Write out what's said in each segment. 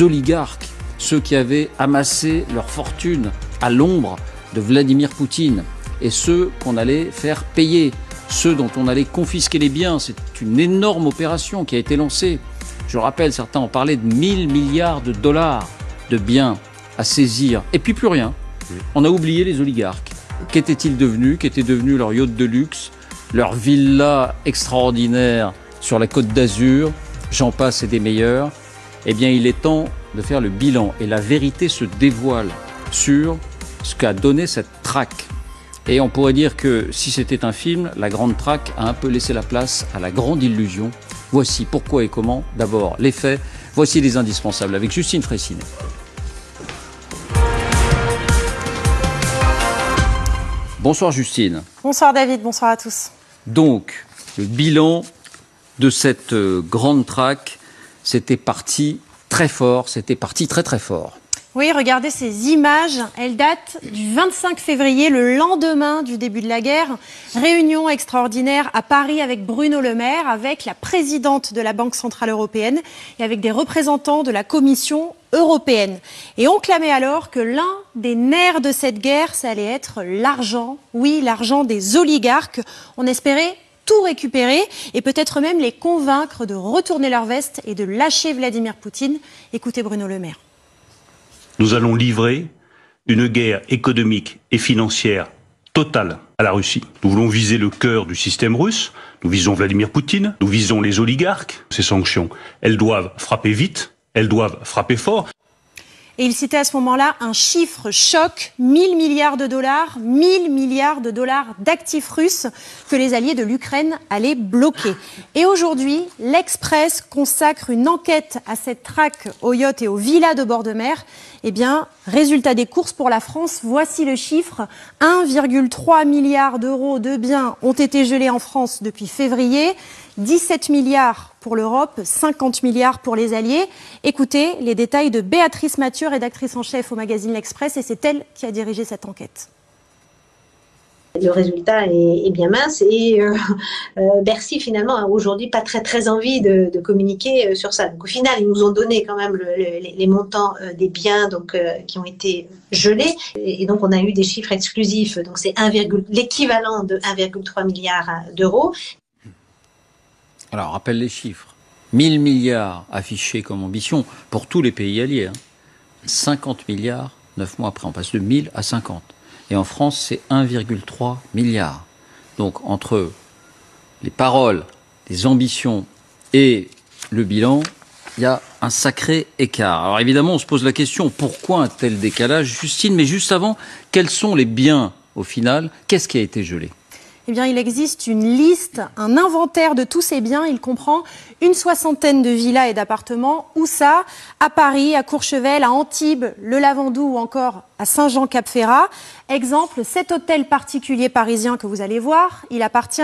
les oligarques, ceux qui avaient amassé leur fortune à l'ombre de Vladimir Poutine, et ceux qu'on allait faire payer, ceux dont on allait confisquer les biens. C'est une énorme opération qui a été lancée. Je rappelle, certains ont parlé de 1000 milliards de dollars de biens à saisir, et puis plus rien. On a oublié les oligarques. Qu'étaient-ils devenus? Qu'étaient devenus leurs yachts de luxe, leurs villas extraordinaires sur la Côte d'Azur? J'en passe et des meilleurs. Eh bien, il est temps de faire le bilan, et la vérité se dévoile sur ce qu'a donné cette traque. Et on pourrait dire que si c'était un film, la grande traque a un peu laissé la place à la grande illusion. Voici pourquoi et comment. D'abord, les faits. Voici les indispensables avec Justine Fraissinet. Bonsoir Justine. Bonsoir David, bonsoir à tous. Donc, le bilan de cette grande traque, c'était parti très fort, c'était parti très très fort. Oui, regardez ces images, elles datent du 25 février, le lendemain du début de la guerre. Réunion extraordinaire à Paris avec Bruno Le Maire, avec la présidente de la Banque Centrale Européenne et avec des représentants de la Commission européenne. Et on clamait alors que l'un des nerfs de cette guerre, ça allait être l'argent. Oui, l'argent des oligarques. On espérait tout récupérer et peut-être même les convaincre de retourner leur veste et de lâcher Vladimir Poutine. Écoutez Bruno Le Maire. Nous allons livrer une guerre économique et financière totale à la Russie. Nous voulons viser le cœur du système russe. Nous visons Vladimir Poutine. Nous visons les oligarques. Ces sanctions, elles doivent frapper vite. Elles doivent frapper fort. Et il citait à ce moment-là un chiffre choc, 1000 milliards de dollars, 1000 milliards de dollars d'actifs russes que les alliés de l'Ukraine allaient bloquer. Et aujourd'hui, l'Express consacre une enquête à cette traque aux yachts et aux villas de bord de mer. Eh bien, résultat des courses pour la France, voici le chiffre. 1,3 milliard d'euros de biens ont été gelés en France depuis février. 17 milliards pour l'Europe, 50 milliards pour les Alliés. Écoutez les détails de Béatrice Mathieu, rédactrice en chef au magazine L'Express, et c'est elle qui a dirigé cette enquête. Le résultat est bien mince et Bercy finalement a aujourd'hui pas très envie de communiquer sur ça. Donc au final ils nous ont donné quand même les montants des biens donc qui ont été gelés et donc on a eu des chiffres exclusifs. Donc c'est l'équivalent de 1,3 milliard d'euros. Alors rappelle les chiffres. 1000 milliards affichés comme ambition pour tous les pays alliés. 50 milliards, 9 mois après, on passe de 1000 à 50. Et en France, c'est 1,3 milliard. Donc, entre les paroles, les ambitions et le bilan, il y a un sacré écart. Alors évidemment, on se pose la question, pourquoi un tel décalage, Justine? Mais juste avant, quels sont les biens au final? Qu'est-ce qui a été gelé? Eh bien, il existe une liste, un inventaire de tous ces biens. Il comprend une soixantaine de villas et d'appartements. Où ça? À Paris, à Courchevel, à Antibes, le Lavandou ou encore à Saint-Jean-Cap-Ferrat. Exemple, cet hôtel particulier parisien que vous allez voir, il appartient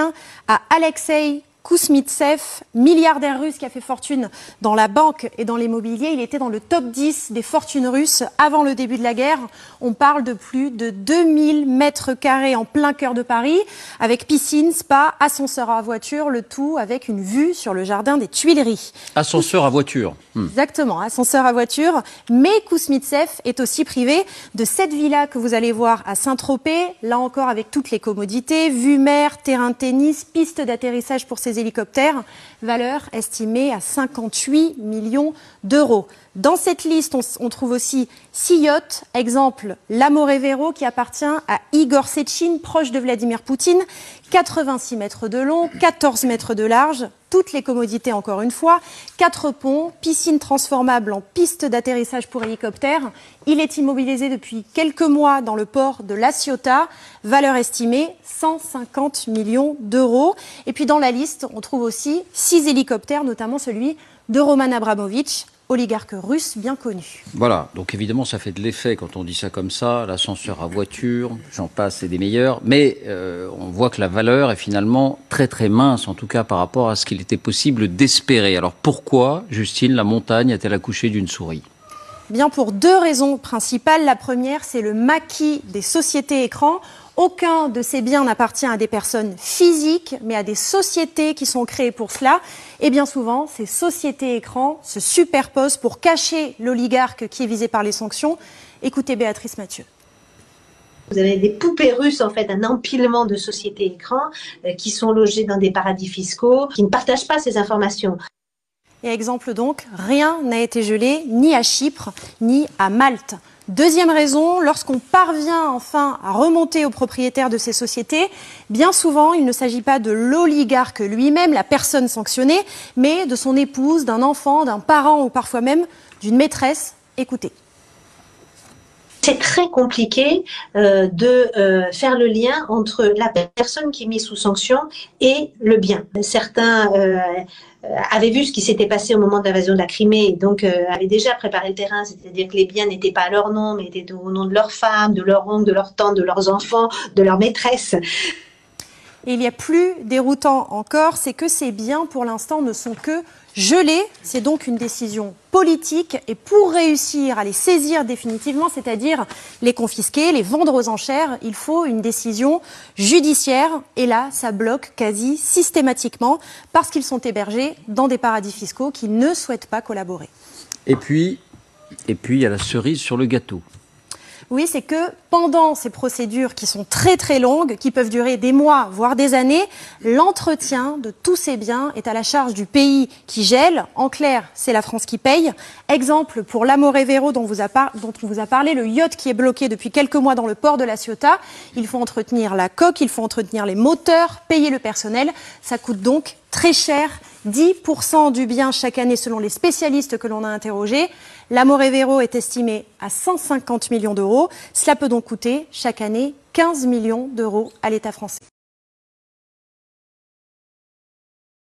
à Alexei Kouzmitsev, milliardaire russe qui a fait fortune dans la banque et dans l'immobilier. Il était dans le top 10 des fortunes russes avant le début de la guerre. On parle de plus de 2000 mètres carrés en plein cœur de Paris, avec piscine, spa, ascenseur à voiture, le tout avec une vue sur le jardin des Tuileries. Ascenseur à voiture. Exactement, ascenseur à voiture. Mais Kouzmitsev est aussi privé de cette villa que vous allez voir à Saint-Tropez, là encore avec toutes les commodités, vue mer, terrain de tennis, piste d'atterrissage pour ses hélicoptères, valeur estimée à 58 millions d'euros. Dans cette liste, on trouve aussi 6 yachts. Exemple, l'Amorevero qui appartient à Igor Sechin, proche de Vladimir Poutine. 86 mètres de long, 14 mètres de large. Toutes les commodités, encore une fois. 4 ponts, piscine transformable en piste d'atterrissage pour hélicoptères. Il est immobilisé depuis quelques mois dans le port de La Ciotat. Valeur estimée 150 millions d'euros. Et puis dans la liste, on trouve aussi 6 hélicoptères, notamment celui de Roman Abramovitch, oligarque russe bien connu. Voilà, donc évidemment ça fait de l'effet quand on dit ça comme ça, l'ascenseur à voiture, j'en passe, c'est des meilleurs, mais on voit que la valeur est finalement très très mince, en tout cas par rapport à ce qu'il était possible d'espérer. Alors pourquoi, Justine, la montagne a-t-elle accouché d'une souris ? Bien pour 2 raisons principales. La première, c'est le maquis des sociétés écrans. Aucun de ces biens n'appartient à des personnes physiques, mais à des sociétés qui sont créées pour cela. Et bien souvent, ces sociétés écrans se superposent pour cacher l'oligarque qui est visé par les sanctions. Écoutez Béatrice Mathieu. Vous avez des poupées russes, en fait, un empilement de sociétés écrans qui sont logées dans des paradis fiscaux, qui ne partagent pas ces informations. Et exemple donc, rien n'a été gelé, ni à Chypre, ni à Malte. Deuxième raison, lorsqu'on parvient enfin à remonter aux propriétaires de ces sociétés, bien souvent, il ne s'agit pas de l'oligarque lui-même, la personne sanctionnée, mais de son épouse, d'un enfant, d'un parent ou parfois même d'une maîtresse. Écoutez. C'est très compliqué de faire le lien entre la personne qui est mise sous sanction et le bien. Certains avaient vu ce qui s'était passé au moment de l'invasion de la Crimée et donc avaient déjà préparé le terrain, c'est-à-dire que les biens n'étaient pas à leur nom, mais étaient au nom de leur femme, de leur oncle, de leur tante, de leurs enfants, de leur maîtresse. Et il y a plus déroutant encore, c'est que ces biens, pour l'instant, ne sont que gelés. C'est donc une décision politique. Et pour réussir à les saisir définitivement, c'est-à-dire les confisquer, les vendre aux enchères, il faut une décision judiciaire. Et là, ça bloque quasi systématiquement parce qu'ils sont hébergés dans des paradis fiscaux qui ne souhaitent pas collaborer. Et puis, il y a la cerise sur le gâteau. Oui, c'est que pendant ces procédures qui sont très très longues, qui peuvent durer des mois, voire des années, l'entretien de tous ces biens est à la charge du pays qui gèle. En clair, c'est la France qui paye. Exemple pour l'Amorevero dont on vous a parlé, le yacht qui est bloqué depuis quelques mois dans le port de La Ciotat. Il faut entretenir la coque, il faut entretenir les moteurs, payer le personnel. Ça coûte donc très cher, 10% du bien chaque année selon les spécialistes que l'on a interrogés. L'Amorevero est estimé à 150 millions d'euros. Cela peut donc coûter chaque année 15 millions d'euros à l'État français.